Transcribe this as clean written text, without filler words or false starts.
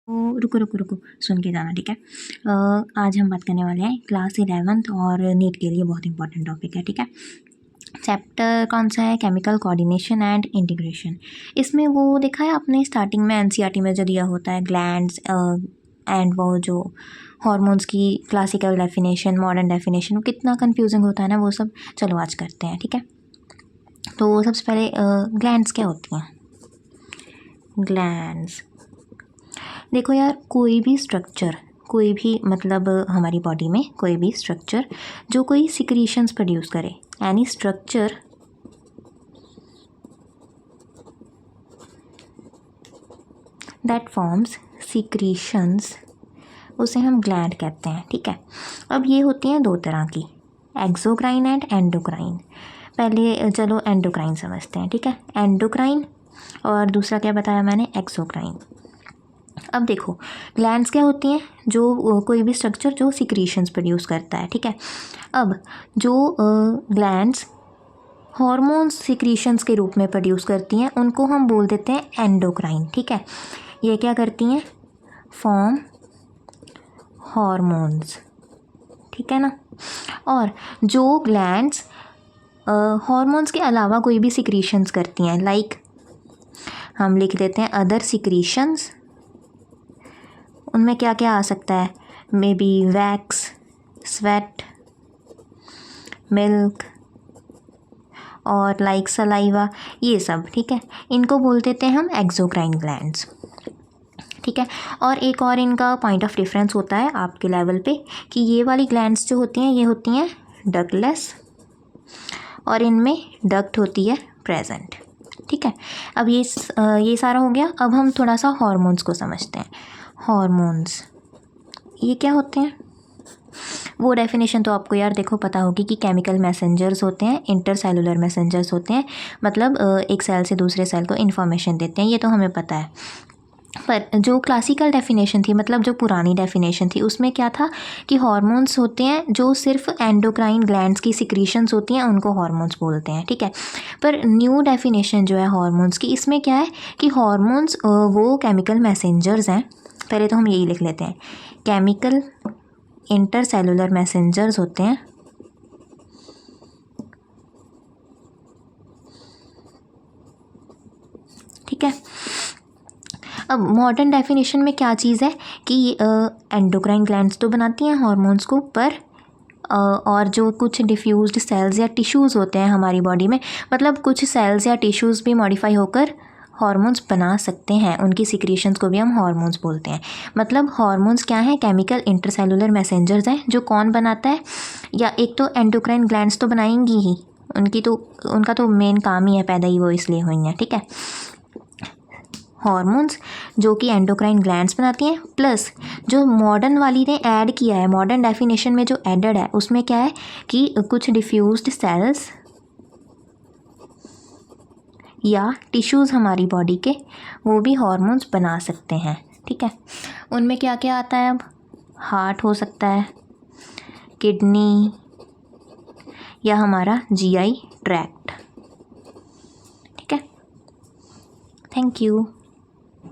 तो रुको रुको रुको सुन के जाना, ठीक है। आज हम बात करने वाले हैं क्लास 11th और नीट के लिए बहुत इंपॉर्टेंट टॉपिक है, ठीक है। चैप्टर कौन सा है? Chemical coordination and integration. इसमें वो देखा है आपने स्टार्टिंग में एनसीईआरटी में जो दिया होता है ग्लैंड्स एंड वो जो हॉर्मोन्स की क्लासिकल डेफिनेशन, मॉडर्न डेफिनेशन, वो कितना कंफ्यूजिंग होता है ना वो सब। चलो आज करते हैं, ठीक है। तो सबसे पहले ग्लैंड्स क्या होती हैं? ग्लैंड्स देखो यार, कोई भी स्ट्रक्चर, कोई भी मतलब हमारी बॉडी में कोई भी स्ट्रक्चर जो कोई सिक्रीशंस प्रोड्यूस करे, any structure that forms secretions, उसे हम ग्लैंड कहते हैं, ठीक है। अब ये होती हैं दो तरह की, एक्सोक्राइन एंड एंडोक्राइन। पहले चलो एंडोक्राइन समझते हैं, ठीक है। एंडोक्राइन और दूसरा क्या बताया मैंने? एक्सोक्राइन। अब देखो ग्लैंड्स क्या होती हैं? जो कोई भी स्ट्रक्चर जो सिक्रीशंस प्रोड्यूस करता है, ठीक है। अब जो ग्लैंड्स हॉर्मोन्स सिक्रीशंस के रूप में प्रोड्यूस करती हैं उनको हम बोल देते हैं एंडोक्राइन, ठीक है। ये क्या करती हैं? फॉर्म हॉर्मोन्स, ठीक है ना। और जो ग्लैंड्स हॉर्मोन्स के अलावा कोई भी सिक्रीशंस करती हैं, लाइक हम लिख देते हैं अदर सिक्रीशंस, उनमें क्या क्या आ सकता है? May be wax, sweat, milk और लाइक सलाइवा, ये सब, ठीक है। इनको बोल देते हैं हम एक्सोक्राइन ग्लैंड्स, ठीक है। और एक और इनका पॉइंट ऑफ डिफरेंस होता है आपके लेवल पे कि ये वाली ग्लैंड्स जो होती हैं ये होती हैं डक्टलेस और इनमें डक्ट होती है प्रेजेंट, ठीक है। अब ये सारा हो गया। अब हम थोड़ा सा हॉर्मोन्स को समझते हैं। हॉर्मोन्स ये क्या होते हैं? वो डेफिनेशन तो आपको यार देखो पता होगी कि केमिकल मैसेंजर्स होते हैं, इंटरसेलुलर मैसेंजर्स होते हैं, मतलब एक सेल से दूसरे सेल को इन्फॉर्मेशन देते हैं, ये तो हमें पता है। पर जो क्लासिकल डेफिनेशन थी, मतलब जो पुरानी डेफिनेशन थी, उसमें क्या था कि हॉर्मोन्स होते हैं जो सिर्फ एंडोक्राइन ग्लैंड्स की सिक्रीशंस होती हैं, उनको हॉर्मोन्स बोलते हैं, ठीक है। पर न्यू डेफिनेशन जो है हॉर्मोन्स की, इसमें क्या है कि हॉर्मोन्स वो केमिकल मैसेंजर्स हैं। पहले तो हम यही लिख लेते हैं, केमिकल इंटरसेलुलर मैसेंजर्स होते हैं, ठीक है। अब मॉडर्न डेफिनेशन में क्या चीज़ है कि एंडोक्राइन ग्लैंड्स तो बनाती हैं हॉर्मोन्स को, पर और जो कुछ डिफ्यूज्ड सेल्स या टिश्यूज़ होते हैं हमारी बॉडी में, मतलब कुछ सेल्स या टिश्यूज़ भी मॉडिफाई होकर हॉर्मोन्स बना सकते हैं, उनकी सिक्रीशंस को भी हम हॉर्मोन्स बोलते हैं। मतलब हॉर्मोन्स क्या हैं? केमिकल इंटरसेलुलर मैसेंजर्स हैं जो कौन बनाता है? या एक तो एंडोक्राइन ग्लैंड्स तो बनाएंगी ही, उनका तो मेन काम ही है, पैदा ही वो इसलिए हुई हैं, ठीक है। हॉर्मोन्स जो कि एंडोक्राइन ग्लैंड्स बनाती हैं, प्लस जो मॉडर्न वाली ने ऐड किया है, मॉडर्न डेफिनेशन में जो एडेड है उसमें क्या है कि कुछ डिफ्यूज्ड सेल्स या टिश्यूज़ हमारी बॉडी के, वो भी हॉर्मोन्स बना सकते हैं, ठीक है। उनमें क्या क्या आता है? अब हार्ट हो सकता है, किडनी, या हमारा जीआई ट्रैक्ट, ठीक है। Thank you.